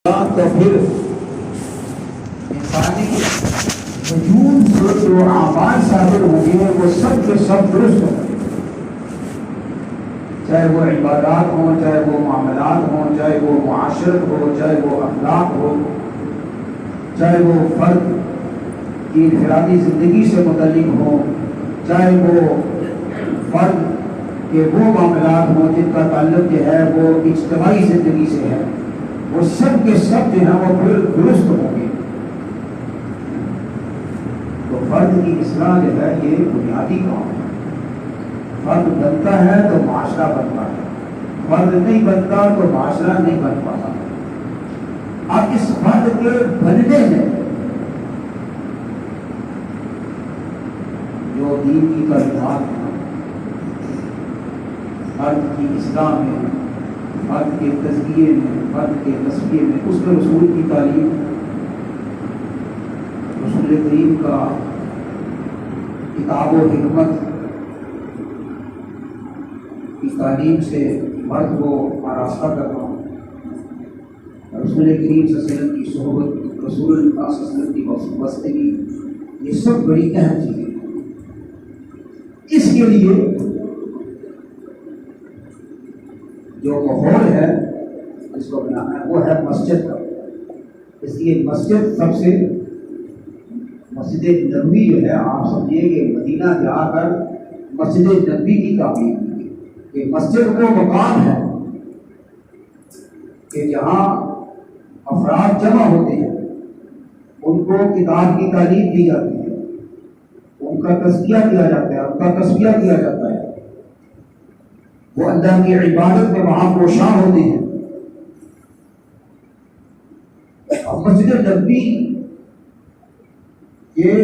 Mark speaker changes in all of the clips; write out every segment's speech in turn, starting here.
Speaker 1: تو پھر انسانی وجود سے جو اعمال صادر ہوں گے وہ سب کے سب درست ہوں گے، چاہے وہ عبادات ہوں، چاہے وہ معاملات ہوں، چاہے وہ معاشرت ہو، چاہے وہ اخلاق ہو، چاہے وہ فرد کی انفرادی زندگی سے متعلق ہو، چاہے وہ فرد کے وہ معاملات ہوں جن کا تعلق جو ہے وہ اجتماعی زندگی سے ہے، وہ سب کے سب جو ہیں وہ پھر درست ہوں گے۔ تو فرد کی اصلاح جو ہے یہ بنیادی کام ہے۔ فرد بنتا ہے تو معاشرہ بنتا ہے، فرد نہیں بنتا تو معاشرہ نہیں بن پاتا۔ اب اس فرد کے بننے میں جو دین کی تعلیمات ہیں، فرد کی اصلاح میں، فرد کے تزکیے میں، فرد کے تصفیے میں، اس کے رسول کی تعلیم، رسول کریم کا کتاب و حکمت کی تعلیم سے فرد کو آراستہ کرنا، رسول کریم صلی اللہ علیہ وسلم کی صحبت، رسول اللہ صلی اللہ علیہ وسلم کی وابستگی، یہ سب بڑی اہم چیزیں ہیں۔ اس کے لیے جو ماحول ہے اس کو بنانا ہے وہ ہے مسجد کا۔ اس لیے مسجد سب سے، مسجد نبوی جو ہے آپ سمجھیے کہ مدینہ جا کر مسجد نبوی کی تعمیر کی، کہ مسجد وہ مقام ہے کہ جہاں افراد جمع ہوتے ہیں، ان کو کتاب کی تعلیم دی جاتی ہے، ان کا تزکیہ کیا جاتا ہے، ان کا تصفیہ کیا جاتا ہے، وہ اللہ کی عبادت میں وہاں کوشاں ہوتے ہیں۔ اور مسجد نبوی یہ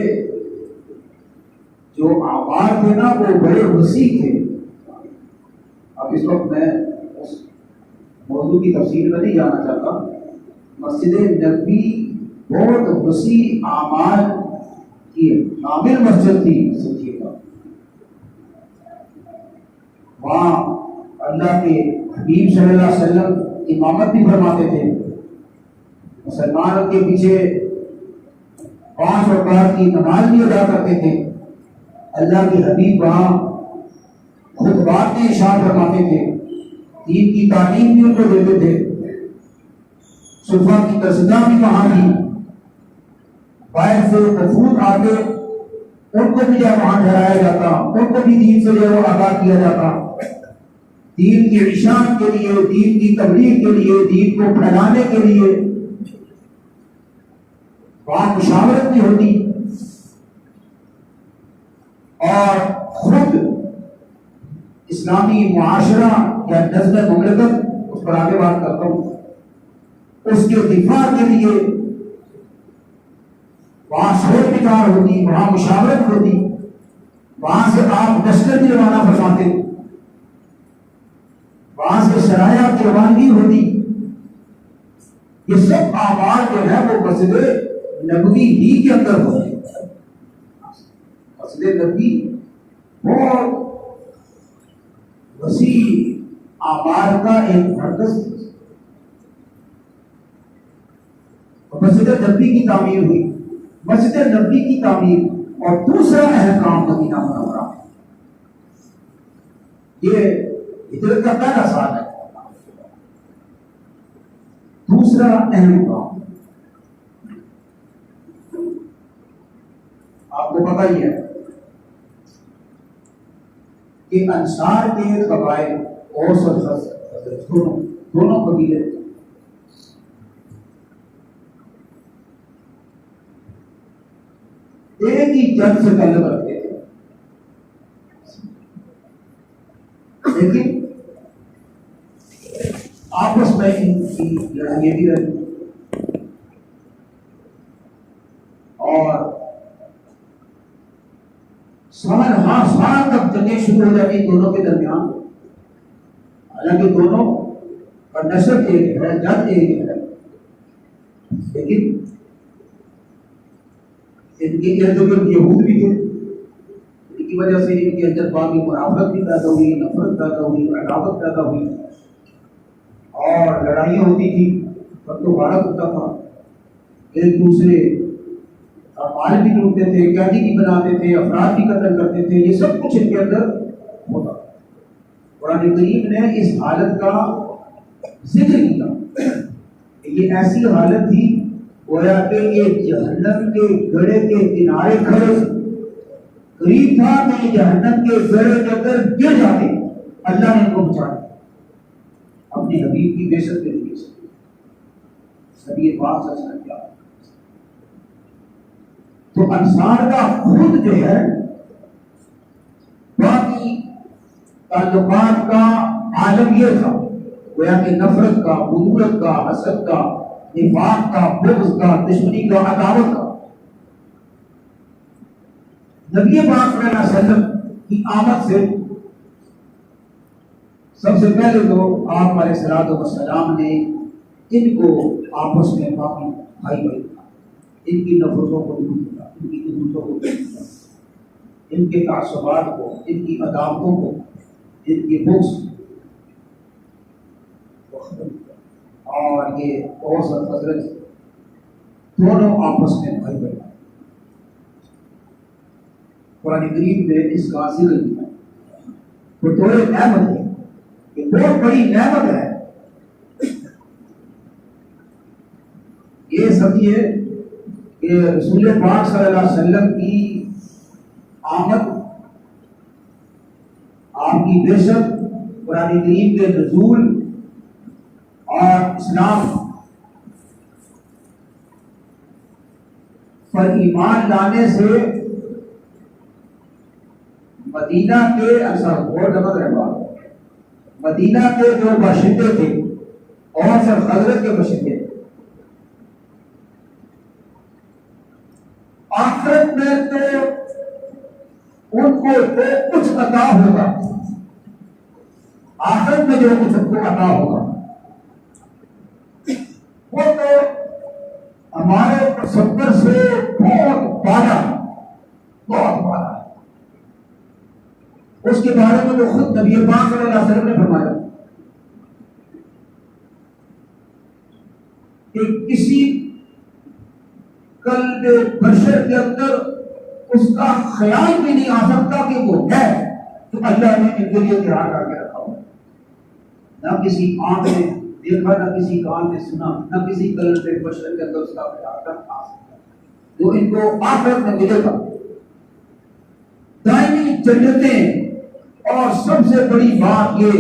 Speaker 1: جو آباد تھے نا وہ بڑے وسیع تھے۔ اب اس وقت میں اس موضوع کی تفصیل میں نہیں جانا چاہتا۔ مسجد نبوی بہت وسیع اعمال کی شامل مسجد تھی، سمجھیے گا۔ وہاں اللہ کے حبیب صلی اللہ علیہ وسلم امامت بھی فرماتے تھے، مسلمانوں کے پیچھے 5 رکعت کی نماز بھی ادا کرتے تھے۔ اللہ کے حبیب وہاں خطبات میں ارشاد فرماتے تھے، دین کی تعلیم بھی ان کو دیتے تھے، صبح کی تسلیمہ بھی وہاں تھی، باہر سے وفود آتے ان کو بھی جب وہاں ٹھہرایا جاتا، ان کو بھی دین سے جو وہ آگاہ کیا جاتا، دین کی اشاعت کے لیے، دین کی تبلیغ کے لیے، دین کو پھیلانے کے لیے وہاں مشاورت بھی ہوتی، اور خود اسلامی معاشرہ یا نظم مملکت، اس پر آگے بات کرتا ہوں، اس کے دفاع کے لیے وہاں سوچ بچار ہوتی، وہاں مشاورت ہوتی، وہاں سے آپ لشکر بھی روانہ فرماتے، وہاں سے شرائع کی روانگی ہوتی۔ یہ سب اعمال جو ہے وہ مسجد نبوی ہی کے اندر ہوتے ہیں۔ مسجد نبوی بہت وسیع اعمال کا ایک مرکز ہے۔ مسجد نبوی کی تعمیر ہوئی، مسجد نبوی کی تعمیر، اور دوسرا اہم کام مدینہ منورہ، یہ ہجرت کا پہلا سال ہے۔ دوسرا اہم کام آپ کو پتہ ہی ہے کہ انصار کے قبائل، اوس اور خزرج دونوں قبیلے ایک ہی جنگ سے تعلق رکھتے تھے، لیکن آپس میں ان کی لڑائیاں بھی رہی، اور سال تک جنگیں شروع ہو جاتی دونوں کے درمیان، حالانکہ دونوں کا نسب ایک ہے، جد ایک ہے، لیکن ان کے ارد گرد یہود بھی تھے، ان کی وجہ سے ان کے اندر باقی منافرت بھی پیدا ہوئی، نفرت پیدا ہوئی، عداوت پیدا ہوئی، اور لڑائیاں ہوتی تھی۔ وقت غارت ہوتا تھا، ایک دوسرے مال بھی لوٹتے تھے، قیدی بھی بناتے تھے، افراد بھی قتل کرتے تھے، یہ سب کچھ ان کے اندر ہوتا تھا۔ قرآن کریم نے اس حالت کا ذکر کیا، یہ ایسی حالت تھی گویا کہ یہ جہنم کے گڑھے کے کنارے کھڑے، قریب تھا کہ یہ جہنم کے گڑھے کے اندر گر جاتے، اللہ نے ان کو بچایا اپنے حبیب کی بے شک کے لیے۔ سب یہ بات سچ ہے کیا؟ تو انصار کا خود جو ہے باقی تعلقات کا عالم یہ تھا گویا کہ نفرت کا، بغض کا، حسد کا، نفاق کا، بغض کا، دشمنی کا، عداوت کا۔ نبی پاک صلی اللہ علیہ وسلم کی آمد سے سب سے پہلے تو آپ علیہ الصلوۃ والسلام نے ان کو آپس میں باقی بھائی بھائی ان کی نفرتوں کو دور کیا، ان کی قدرتوں کو دور کیا، ان کے تعصبات کو، ان کی عداوتوں کو، ان کی بغض کو ختم کیا، اور یہ اوس اور خزرج دونوں آپس میں بھائی بھائی۔ قرآن کریم نے اس کا ذکر کیا، بطور نعمت ہے، یہ بہت بڑی نعمت ہے۔ یہ سمجھیے کہ رسول پاک صلی اللہ علیہ وسلم کی آمد، آپ کی بعثت، قرآن کریم کے نزول اور اسلام پر ایمان لانے سے مدینہ کے اثر اور نمت رہا، مدینہ کے جو باشندے تھے اور سب حضرت کے باشندے، آخرت میں تو ان کو جو کچھ عطا ہوگا، آخرت میں جو کچھ ان کو عطا ہوگا وہ تو ہمارے تصور سے بہت بڑا، بہت بڑا ہے۔ اس کے بارے میں تو خود نبی پاک صلی اللہ علیہ وسلم نے فرمایا کہ کسی قلب بشر کے اندر اس کا خیال بھی نہیں آ سکتا کہ وہ ہے تو اللہ نے ان کے لیے تیار کر کے رکھا ہو۔ نہ کسی آنکھ نے دیکھا، نہ کسی کان نے سنا، نہ کسی قلب بشر کے اندر اس کا خیال تک آ سکتا جو ان کو آخرت میں ملے گا، دائمی جنتیں۔ اور سب سے بڑی بات یہ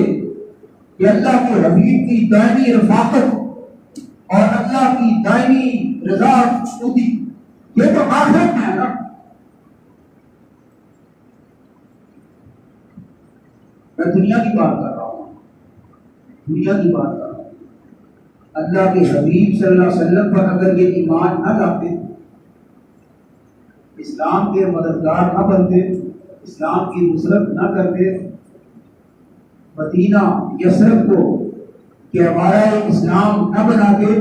Speaker 1: کہ اللہ کے حبیب کی دائمی رفاقت اور اللہ کی دائمی رضا خوشنودی، یہ تو آخرت میں ہے نا۔ میں دنیا کی بات کر رہا ہوں، دنیا کی بات کر رہا ہوں۔ اللہ کے حبیب صلی اللہ علیہ وسلم پر اگر یہ ایمان نہ لاتے، اسلام کے مددگار نہ بنتے، اسلام کی نصرت نہ کرتے، مدینہ یثرب کو کعبۂ اسلام نہ بناتے،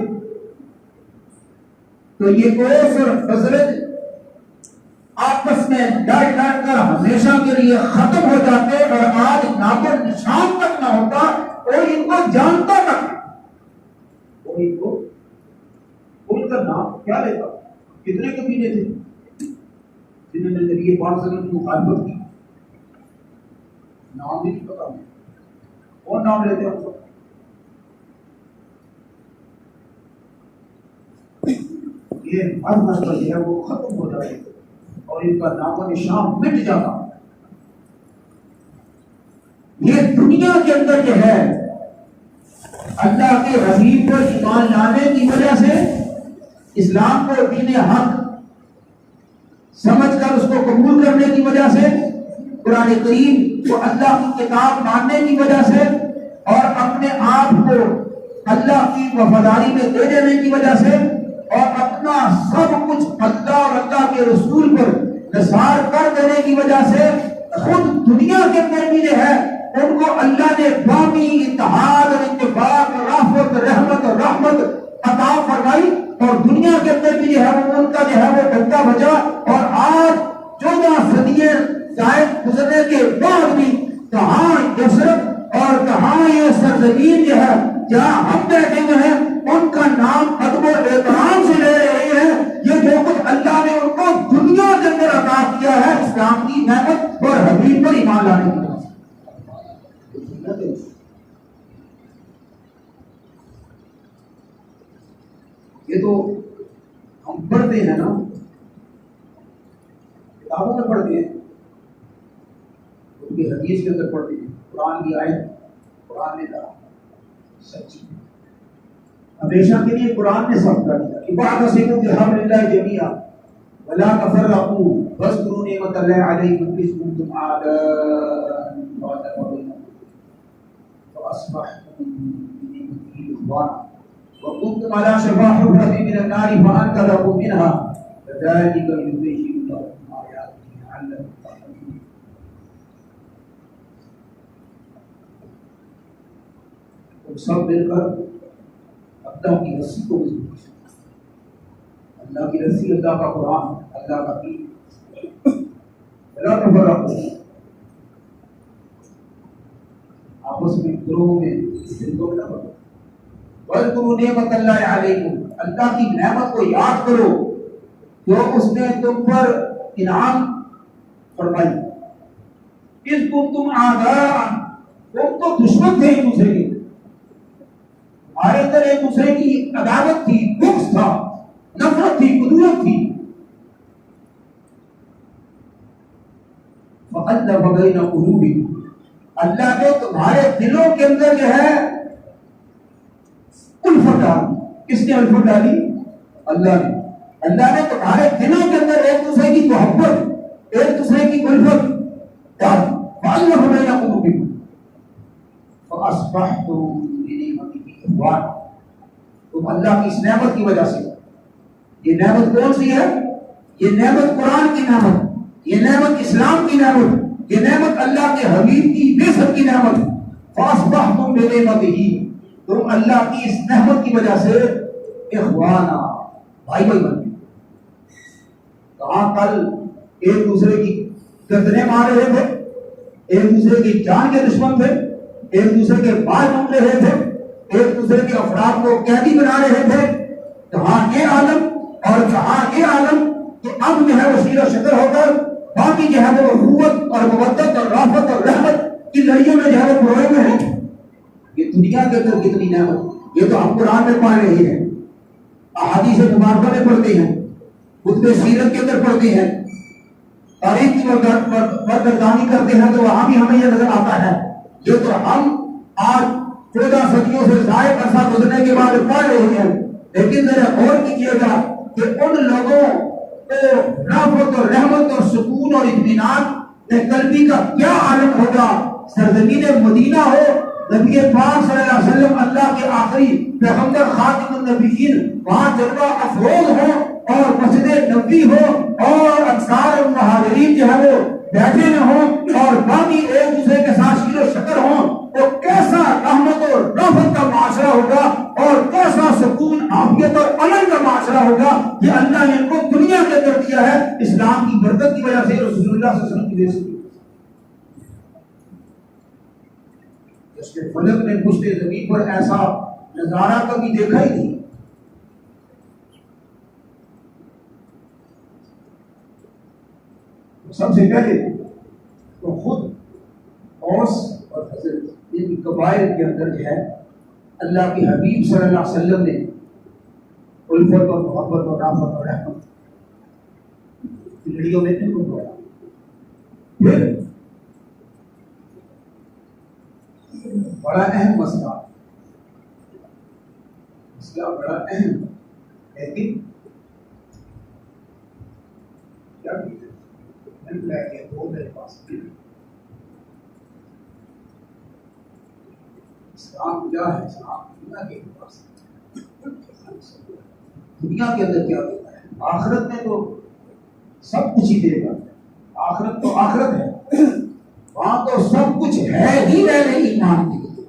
Speaker 1: تو یہ اوس اور خزرج آپس میں ڈر ڈر کر ہمیشہ کے لیے ختم ہو جاتے، اور آج نام و نشان تک نہ ہوتا، کوئی ان کو جانتا تک، کوئی ان کو، ان کا نام کیا لیتا۔ کتنے قبیلے تھے جنہوں نے نبی پاک صلی اللہ علیہ وسلم کی مخالفت کی، نام بھی نہیں پتا، کون نام لیتے ہیں؟ یہ ہر مسئلہ جو ہے وہ ختم ہو جائے اور ان کا نام و نشان مٹ جاتا۔ یہ دنیا کے اندر جو ہے اللہ کے حبیب پر ایمان لانے کی وجہ سے، اسلام کو دین حق سمجھ کر اس کو قبول کرنے کی وجہ سے، قرآن کریم کو اللہ کی کتاب ماننے کی وجہ سے، اور اپنے آپ کو اللہ کی وفاداری میں دے دینے کی وجہ سے، اور اپنا سب کچھ اللہ اور اللہ کے رسول پر نثار کر دینے کی وجہ سے، خود دنیا کے اندر بھی جو ہے ان کو اللہ نے باقی اتحاد اور اتفاق، رافت، رحمت اور رحمت عطا فرمائی، اور دنیا کے اندر بھی جو ہے وہ ان کا جو ہے وہ ڈنڈا بجا۔ اور آج 14 صدیاں جائے گزرنے کے بعد بھی کہاں یثرب اور کہاں یہ سرزمین جو ہے جہاں ہم بیٹھے ہوئے ہیں، ان کا نام ادب و احترام سے لے رہے ہیں. یہ جو کچھ اللہ نے ان کو دنیا کے اندر عطا کیا ہے اسلام کی نعمت اور حبیب پر ایمان لانے کی وجہ سے. یہ تو ہم پڑھتے ہیں نا, کتابوں میں پڑھتے ہیں, ان کی حدیث کے اندر پڑھتے ہیں, قرآن کی آیت, قرآن نے کہا سچی ہمیشہ کے لیے قرآن نے سب کر دیا کہ واعتصموا بحبل اللہ جميعا ولا تفرقوا واذكروا نعمت اللہ علیکم اذ کنتم اعداء فاصبحتم بنعمته اخوانا وكنتم على شفا حفرة من النار فأنقذكم منها كذلك يبين الله آياته لعلكم تعقلون. تم سب مل کر اللہ کی رسی کو مضبوط کریں. اللہ کی رسی اللہ کا قرآن, اللہ کا دین. ولا تفرقوا, آپس میں گروہوں میں فرقوں میں نہ بنو. وَاذْكُرُوا نِعْمَتَ اللَّهِ عَلَيْكُمْ, اللہ کی نعمت کو یاد کرو جو اس نے تم پر انعام فرمائی. اِذْ كُنْتُمْ أَعْدَاءً, تم تو دشمن تھے ایک دوسرے کے, ہمارے اندر ایک دوسرے کی عداوت تھی, بغض تھا, نفرت تھی, عدوت تھی. فَأَلَّفَ بَيْنَ قُلُوبِكُمْ, اللہ نے تمہارے دلوں کے اندر جو ہے الفت ڈالی. کس نے الفت ڈالی؟ اللہ نے. اللہ نے تمہارے دلوں کے اندر ایک دوسرے کی محبت, ایک دوسرے کی الفت ڈالی. فَأَلَّفَ بَيْنَ قُلُوبِكُمْ فَأَصْبَحْتُمْ بِنِعْمَتِهِ إِخْوَانًا. تم اللہ کی اس نعمت کی وجہ سے, یہ نعمت کون سی ہے؟ یہ نعمت قرآن کی نعمت, یہ نعمت اسلام کی نعمت, یہ نعمت اللہ کے حبیب کی بعثت کی نعمت. فَأَصْبَحْتُمْ بِنِعْمَتِهِ, تم اللہ کی اس نعمت کی وجہ سے اخوانا, بھائی بھائی بن گئے. کہاں کل ایک دوسرے کی گردنیں مار رہے تھے, ایک دوسرے کی جان کے دشمن تھے, ایک دوسرے کے بال ڈھونڈ رہے تھے, ایک دوسرے کے افراد کو قیدی بنا رہے تھے. کہاں یہ عالم اور کہاں یہ عالم کہ اب جو ہے وہ شیر و شکر ہو کر باقی جو ہے وہ قوت اور مودت اور رافت اور رحمت کی لڑیوں میں جو ہے وہ پروئے ہوئے ہیں. یہ دنیا کے اندر کتنی نعمت, یہ تو ہم قرآن میں پڑھ رہے ہیں, احادیث مبارکہ میں پڑھتے ہیں, خطبہ سیرت کے اندر پڑھتے ہیں, تاریخ کی برگردانی کرتے ہیں تو وہاں بھی ہمیں یہ نظر آتا ہے. یہ تو ہم آج 14 صدیوں سے زائد عرصہ گزرنے کے بعد پڑھ رہے ہیں, لیکن ذرا غور کیجیے گا کہ ان لوگوں کو رحمت اور رحمت اور سکون اور اطمینان قلبی کا کیا عالم ہوگا. سرزمین مدینہ ہو, نبی پاک صلی اللہ علیہ وسلم اللہ کے آخری پیغمبر خاتم النبیین وہاں جلوہ افروز ہو, اور مسجد نبوی ہو, اور انصار اور مہاجرین جو ہے وہ بیٹھے نہ ہوں, اور باقی ایک دوسرے کے ساتھ شیر و شکر ہوں, تو کیسا رحمت اور رحمت کا معاشرہ ہوگا, اور کیسا سکون عافیت اور امن کا معاشرہ ہوگا. یہ اللہ نے ان کو دنیا کے اندر دیا ہے اسلام کی برکت کی وجہ سے, رسول اللہ صلی اللہ علیہ وسلم کی وجہ سے. اس کے فلک نے پشت زمین پر ایسا نظارہ کبھی دیکھا ہی نہیں. سب سے پہلے تو خود اوس اور حضرت ان قبائل کے اندر جو ہے اللہ کے حبیب صلی اللہ علیہ وسلم نے الفت اور محبت اور رافت اور رحمت کی لڑیوں میں ان کو بڑھا. پھر بڑا اہم مسئلہ بڑا اہم, لیکن کیا میرے پاس اسلام کیا ہے, اسلام دنیا کے پاس, دنیا کے اندر کیا دیتا ہے, آخرت میں تو سب کچھ ہی دے گا. آخرت تو آخرت ہے, وہاں تو سب کچھ ہے ہی رہنے ایمان کے لیے,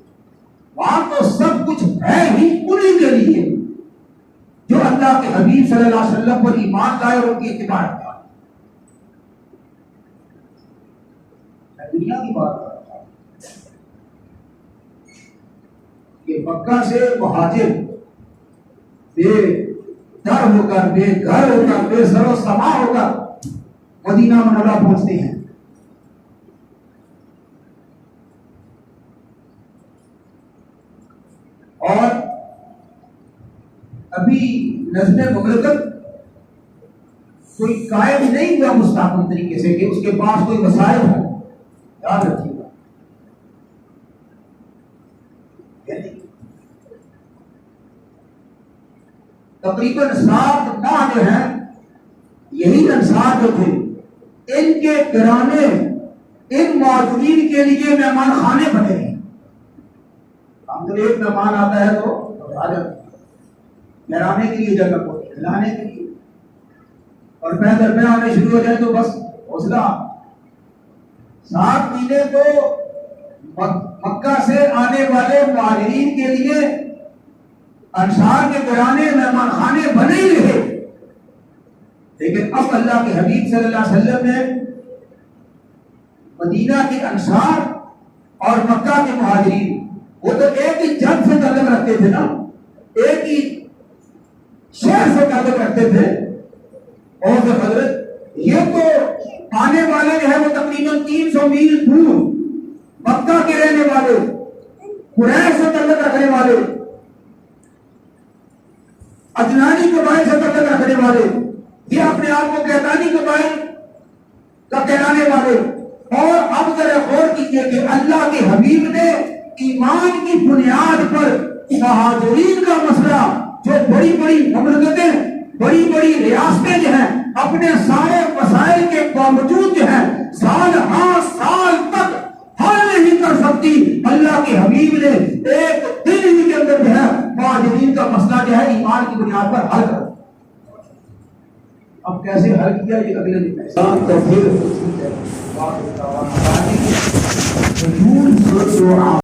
Speaker 1: وہاں تو سب کچھ ہے ہی انہیں کے لیے جو اللہ کے حبیب صلی اللہ علیہ وسلم پر ایمان لائے اور ان کی اتباع کیا. دنیا کی بات کر رہا ہوں کہ مکہ سے مہاجر بے در ہو کر، بے گھر ہو کر، بے سر و سما ہو کر مدینہ منورہ پہنچتے ہیں. اور ابھی نظم مملکت کوئی قائم نہیں ہوا مستحکم طریقے سے کہ اس کے پاس کوئی وسائل ہے. یاد رکھیے گا، تقریباً 7 ماہ جو ہیں، یہی انصار جو تھے، ان کے گھرانے ان موجودین کے لیے مہمان خانے بنے ہیں. ہم تو ایک مہمان آتا ہے تو آ جاتے ہیں، گھرانے کے لیے جگہ کو کھلانے کے لیے، اور پیدل میں آنے شروع ہو جائے تو بس حوصلہ. 7 مہینے تو مکہ سے آنے والے مہاجرین کے لیے انصار کے گھرانے مہمان خانے بنے ہی رہے. لیکن اب اللہ کے حبیب صلی اللہ علیہ وسلم نے مدینہ کے انصار اور مکہ کے مہاجرین، وہ تو ایک ہی جنگ سے تعلق رکھتے تھے نا، ایک ہی شہر سے تعلق رکھتے تھے. اور حضرت یہ تو آنے والے جو ہے وہ تقریباً 300 میل دور مکہ کے رہنے والے، قریش سے تعلق رکھنے والے، اجنانی قبائل سے تعلق رکھنے والے، یہ اپنے آپ کو قحطانی قبائل کا کہلانے والے. اور اب ذرا غور کیجیے کہ اللہ کے حبیب نے ایمان کی بنیاد پر مہاجرین کا مسئلہ، جو بڑی بڑی مملکتیں، بڑی بڑی ریاستیں جو ہیں، اپنے سارے وسائل کے باوجود جو ہیں سال ہاں سال تک حل نہیں کر سکتی، اللہ کے حبیب نے ایک دن ہی کے اندر جو ہے مہاجرین کا مسئلہ جو ہے ایمان کی بنیاد پر حل کر. اب کیسے حل کیا یہ اگلے دن تو پھر